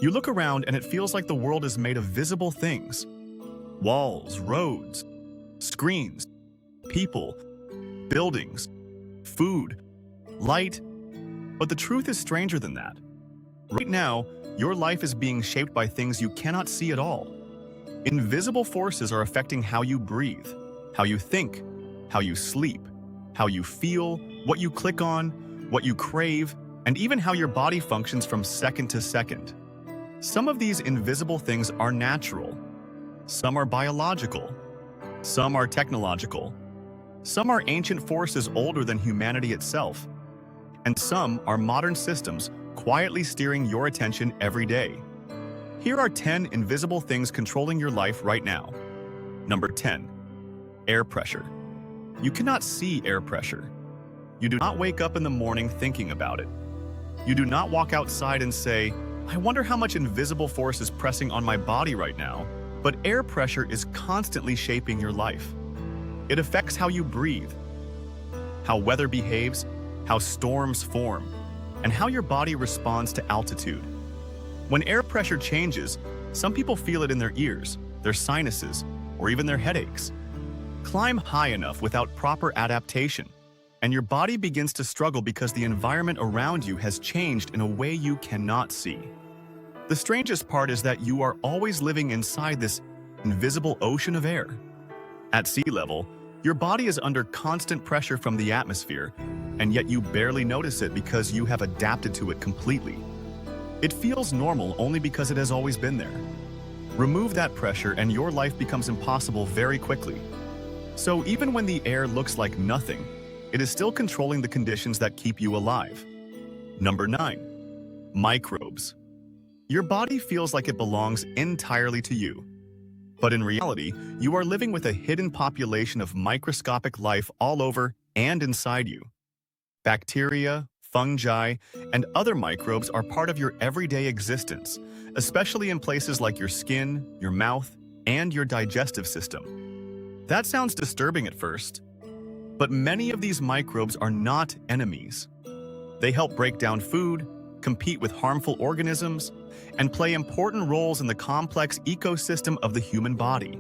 You look around and it feels like the world is made of visible things. Walls, roads, screens, people, buildings, food, light. But the truth is stranger than that. Right now, your life is being shaped by things you cannot see at all. Invisible forces are affecting how you breathe, how you think, how you sleep, how you feel, what you click on, what you crave, and even how your body functions from second to second. Some of these invisible things are natural. Some are biological. Some are technological. Some are ancient forces older than humanity itself. And some are modern systems quietly steering your attention every day. Here are 10 invisible things controlling your life right now. Number 10. Air pressure. You cannot see air pressure. You do not wake up in the morning thinking about it. You do not walk outside and say, I wonder how much invisible force is pressing on my body right now. But air pressure is constantly shaping your life. It affects how you breathe, how weather behaves, how storms form, and how your body responds to altitude. When air pressure changes, some people feel it in their ears, their sinuses, or even their headaches. Climb high enough without proper adaptation, and your body begins to struggle because the environment around you has changed in a way you cannot see. The strangest part is that you are always living inside this invisible ocean of air. At sea level, your body is under constant pressure from the atmosphere, and yet you barely notice it because you have adapted to it completely. It feels normal only because it has always been there. Remove that pressure and your life becomes impossible very quickly. So even when the air looks like nothing, it is still controlling the conditions that keep you alive. Number 9. Microbes. Your body feels like it belongs entirely to you. But in reality, you are living with a hidden population of microscopic life all over and inside you. Bacteria, fungi, and other microbes are part of your everyday existence, especially in places like your skin, your mouth, and your digestive system. That sounds disturbing at first, but many of these microbes are not enemies. They help break down food, compete with harmful organisms, and play important roles in the complex ecosystem of the human body.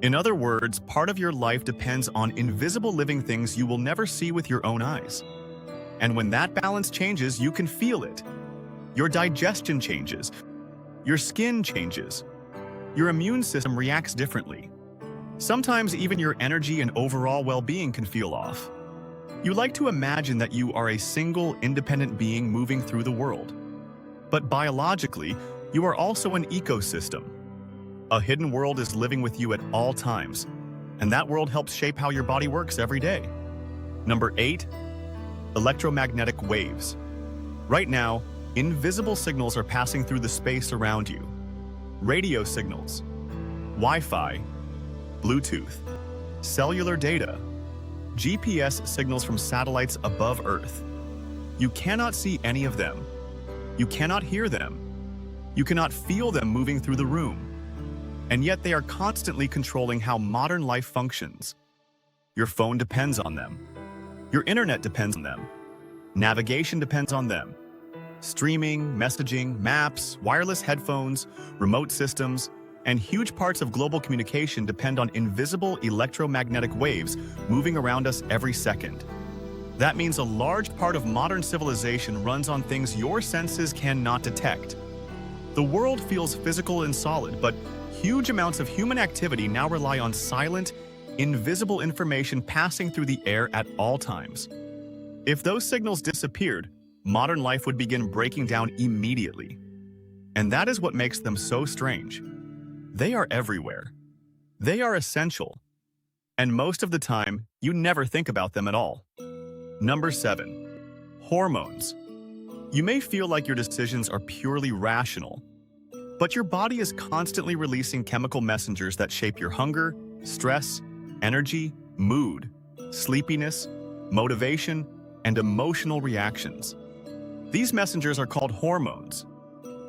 In other words, part of your life depends on invisible living things you will never see with your own eyes. And when that balance changes, you can feel it. Your digestion changes. Your skin changes. Your immune system reacts differently. Sometimes even your energy and overall well-being can feel off. You like to imagine that you are a single, independent being moving through the world. But biologically, you are also an ecosystem. A hidden world is living with you at all times, and that world helps shape how your body works every day. Number 8. Electromagnetic waves. Right now, invisible signals are passing through the space around you. Radio signals, Wi-Fi, Bluetooth, cellular data, GPS signals from satellites above Earth. You cannot see any of them. You cannot hear them. You cannot feel them moving through the room. And yet they are constantly controlling how modern life functions. Your phone depends on them. Your internet depends on them. Navigation depends on them. Streaming, messaging, maps, wireless headphones, remote systems, and huge parts of global communication depend on invisible electromagnetic waves moving around us every second. That means a large part of modern civilization runs on things your senses cannot detect. The world feels physical and solid, but huge amounts of human activity now rely on silent, invisible information passing through the air at all times. If those signals disappeared, modern life would begin breaking down immediately. And that is what makes them so strange. They are everywhere. They are essential. And most of the time, you never think about them at all. Number 7. Hormones. You may feel like your decisions are purely rational, but your body is constantly releasing chemical messengers that shape your hunger, stress, energy, mood, sleepiness, motivation, and emotional reactions. These messengers are called hormones.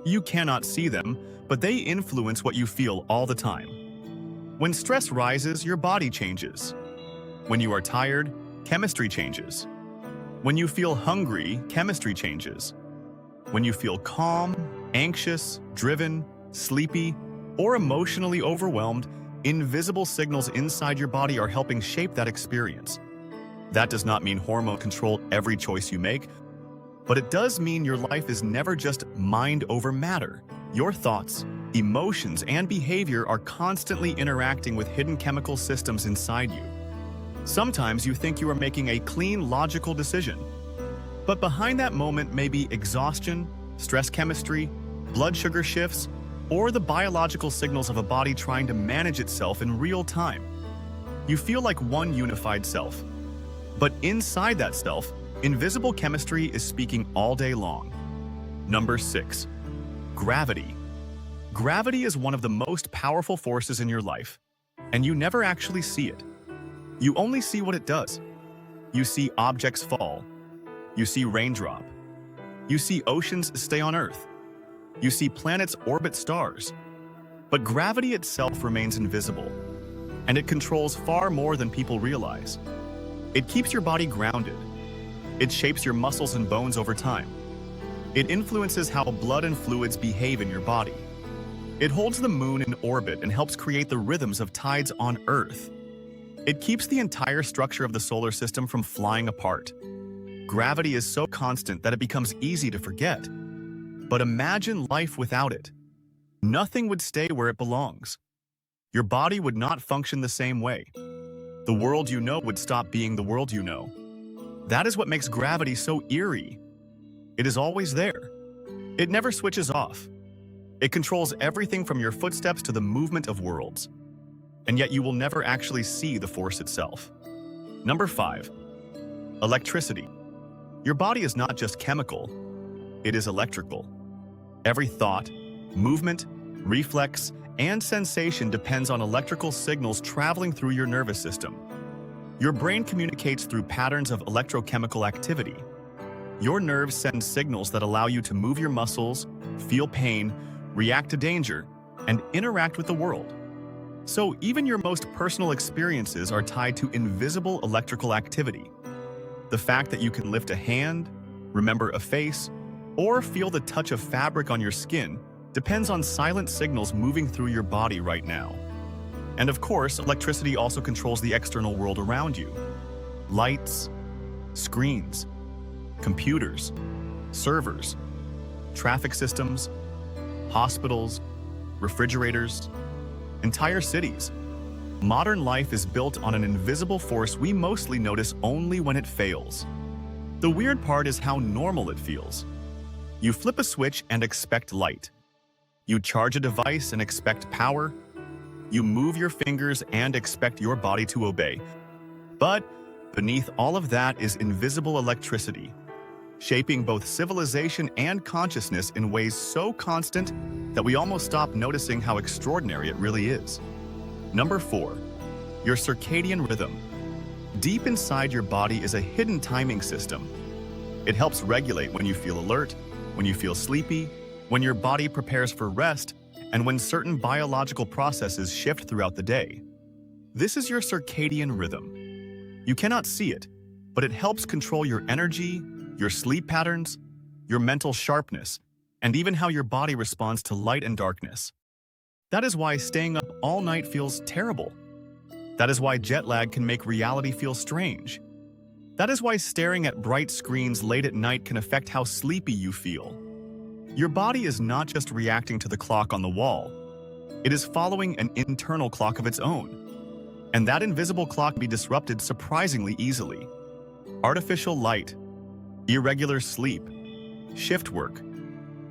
You cannot see them, but they influence what you feel all the time. When stress rises, your body changes. When you are tired, chemistry changes. When you feel hungry, chemistry changes. When you feel calm, Anxious, driven, sleepy, or emotionally overwhelmed, invisible signals inside your body are helping shape that experience. That does not mean hormone control every choice you make, but it does mean your life is never just mind over matter. Your thoughts, emotions, and behavior are constantly interacting with hidden chemical systems inside you. Sometimes you think you are making a clean, logical decision, but behind that moment may be exhaustion, stress chemistry, blood sugar shifts, or the biological signals of a body trying to manage itself in real time. You feel like one unified self, but inside that self, invisible chemistry is speaking all day long. Number 6. Gravity. Gravity is one of the most powerful forces in your life, and you never actually see it. You only see what it does. You see objects fall. You see rain drop. You see oceans stay on Earth. You see planets orbit stars. But gravity itself remains invisible, and it controls far more than people realize. It keeps your body grounded. It shapes your muscles and bones over time. It influences how blood and fluids behave in your body. It holds the moon in orbit and helps create the rhythms of tides on Earth. It keeps the entire structure of the solar system from flying apart. Gravity is so constant that it becomes easy to forget. But imagine life without it. Nothing would stay where it belongs. Your body would not function the same way. The world you know would stop being the world you know. That is what makes gravity so eerie. It is always there. It never switches off. It controls everything from your footsteps to the movement of worlds. And yet you will never actually see the force itself. Number 5. Electricity. Your body is not just chemical, it is electrical. Every thought, movement, reflex, and sensation depends on electrical signals traveling through your nervous system. Your brain communicates through patterns of electrochemical activity. Your nerves send signals that allow you to move your muscles, feel pain, react to danger, and interact with the world. So even your most personal experiences are tied to invisible electrical activity. The fact that you can lift a hand, remember a face, or feel the touch of fabric on your skin depends on silent signals moving through your body right now. And of course, electricity also controls the external world around you. Lights, screens, computers, servers, traffic systems, hospitals, refrigerators, entire cities. Modern life is built on an invisible force we mostly notice only when it fails. The weird part is how normal it feels. You flip a switch and expect light. You charge a device and expect power. You move your fingers and expect your body to obey. But beneath all of that is invisible electricity, shaping both civilization and consciousness in ways so constant that we almost stop noticing how extraordinary it really is. Number 4. Your circadian rhythm. Deep inside your body is a hidden timing system. It helps regulate when you feel alert, when you feel sleepy, when your body prepares for rest, and when certain biological processes shift throughout the day. This is your circadian rhythm. You cannot see it, but it helps control your energy, your sleep patterns, your mental sharpness, and even how your body responds to light and darkness. That is why staying up all night feels terrible. That is why jet lag can make reality feel strange. That is why staring at bright screens late at night can affect how sleepy you feel. Your body is not just reacting to the clock on the wall. It is following an internal clock of its own. And that invisible clock can be disrupted surprisingly easily. Artificial light, irregular sleep, shift work,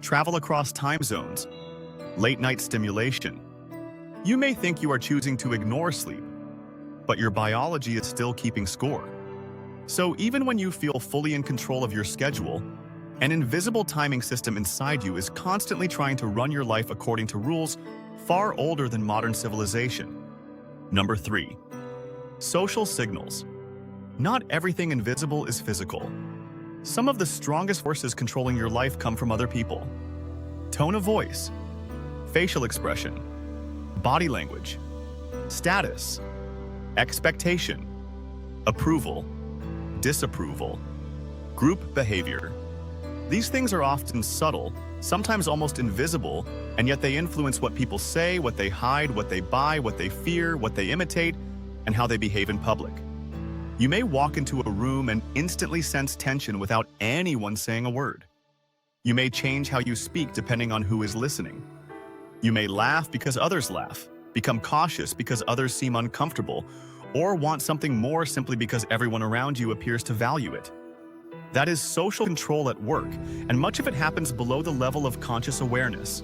travel across time zones, late-night stimulation. You may think you are choosing to ignore sleep, but your biology is still keeping score. So even when you feel fully in control of your schedule, an invisible timing system inside you is constantly trying to run your life according to rules far older than modern civilization. Number 3. Social signals. Not everything invisible is physical. Some of the strongest forces controlling your life come from other people. Tone of voice, facial expression, body language, status, expectation, approval, disapproval, group behavior. These things are often subtle, sometimes almost invisible, and yet they influence what people say, what they hide, what they buy, what they fear, what they imitate, and how they behave in public. You may walk into a room and instantly sense tension without anyone saying a word. You may change how you speak depending on who is listening. You may laugh because others laugh, become cautious because others seem uncomfortable, or want something more simply because everyone around you appears to value it. That is social control at work, and much of it happens below the level of conscious awareness.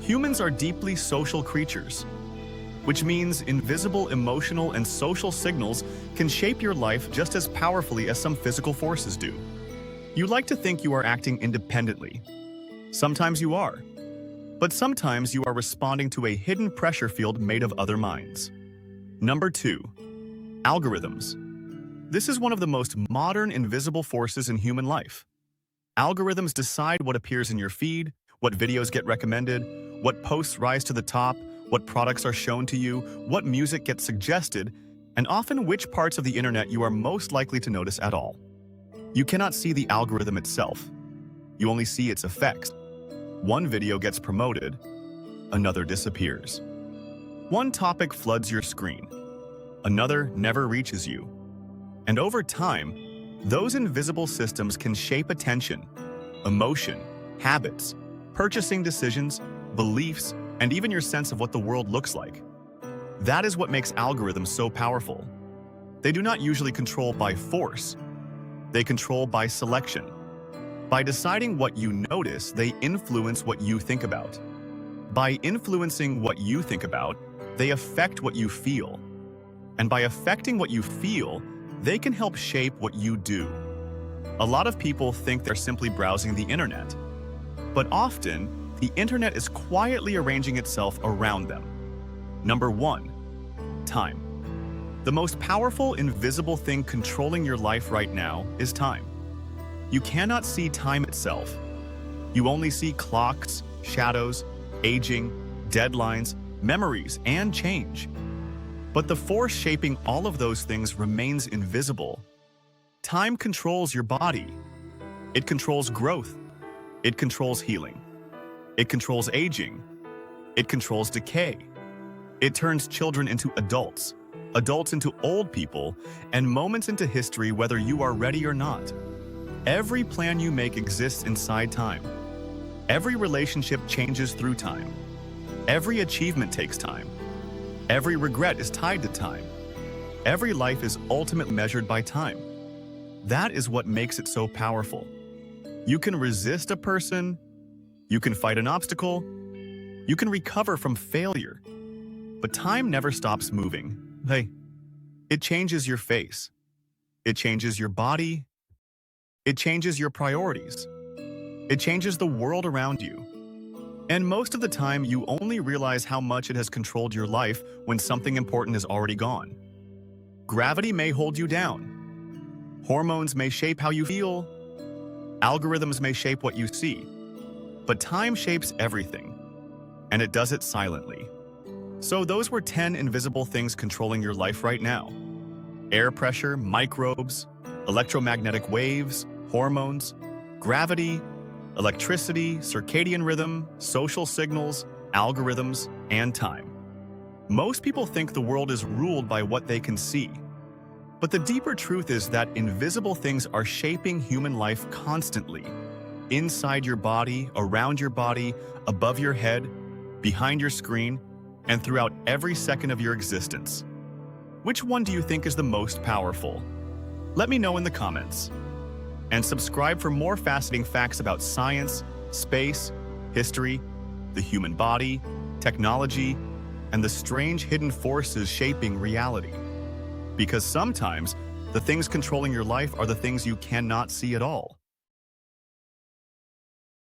Humans are deeply social creatures, which means invisible emotional and social signals can shape your life just as powerfully as some physical forces do. You like to think you are acting independently. Sometimes you are. But sometimes you are responding to a hidden pressure field made of other minds. Number 2. Algorithms. This is one of the most modern invisible forces in human life. Algorithms decide what appears in your feed, what videos get recommended, what posts rise to the top, what products are shown to you, what music gets suggested, and often which parts of the internet you are most likely to notice at all. You cannot see the algorithm itself. You only see its effects. One video gets promoted, another disappears. One topic floods your screen, another never reaches you. And over time, those invisible systems can shape attention, emotion, habits, purchasing decisions, beliefs, and even your sense of what the world looks like. That is what makes algorithms so powerful. They do not usually control by force. They control by selection. By deciding what you notice, they influence what you think about. By influencing what you think about, they affect what you feel. And by affecting what you feel, they can help shape what you do. A lot of people think they're simply browsing the internet, but often, the internet is quietly arranging itself around them. Number 1. Time. The most powerful invisible thing controlling your life right now is time. You cannot see time itself. You only see clocks, shadows, aging, deadlines, memories, and change. But the force shaping all of those things remains invisible. Time controls your body. It controls growth. It controls healing. It controls aging. It controls decay. It turns children into adults, adults into old people, and moments into history whether you are ready or not. Every plan you make exists inside time. Every relationship changes through time. Every achievement takes time. Every regret is tied to time. Every life is ultimately measured by time. That is what makes it so powerful. You can resist a person, you can fight an obstacle, you can recover from failure. But time never stops moving. Hey, it changes your face. It changes your body. It changes your priorities. It changes the world around you. And most of the time, you only realize how much it has controlled your life when something important is already gone. Gravity may hold you down. Hormones may shape how you feel. Algorithms may shape what you see. But time shapes everything, and it does it silently. So those were 10 invisible things controlling your life right now. Air pressure, microbes, electromagnetic waves, hormones, gravity, electricity, circadian rhythm, social signals, algorithms, and time. Most people think the world is ruled by what they can see. But the deeper truth is that invisible things are shaping human life constantly. Inside your body, around your body, above your head, behind your screen, and throughout every second of your existence. Which one do you think is the most powerful? Let me know in the comments. And subscribe for more fascinating facts about science, space, history, the human body, technology, and the strange hidden forces shaping reality. Because sometimes, the things controlling your life are the things you cannot see at all.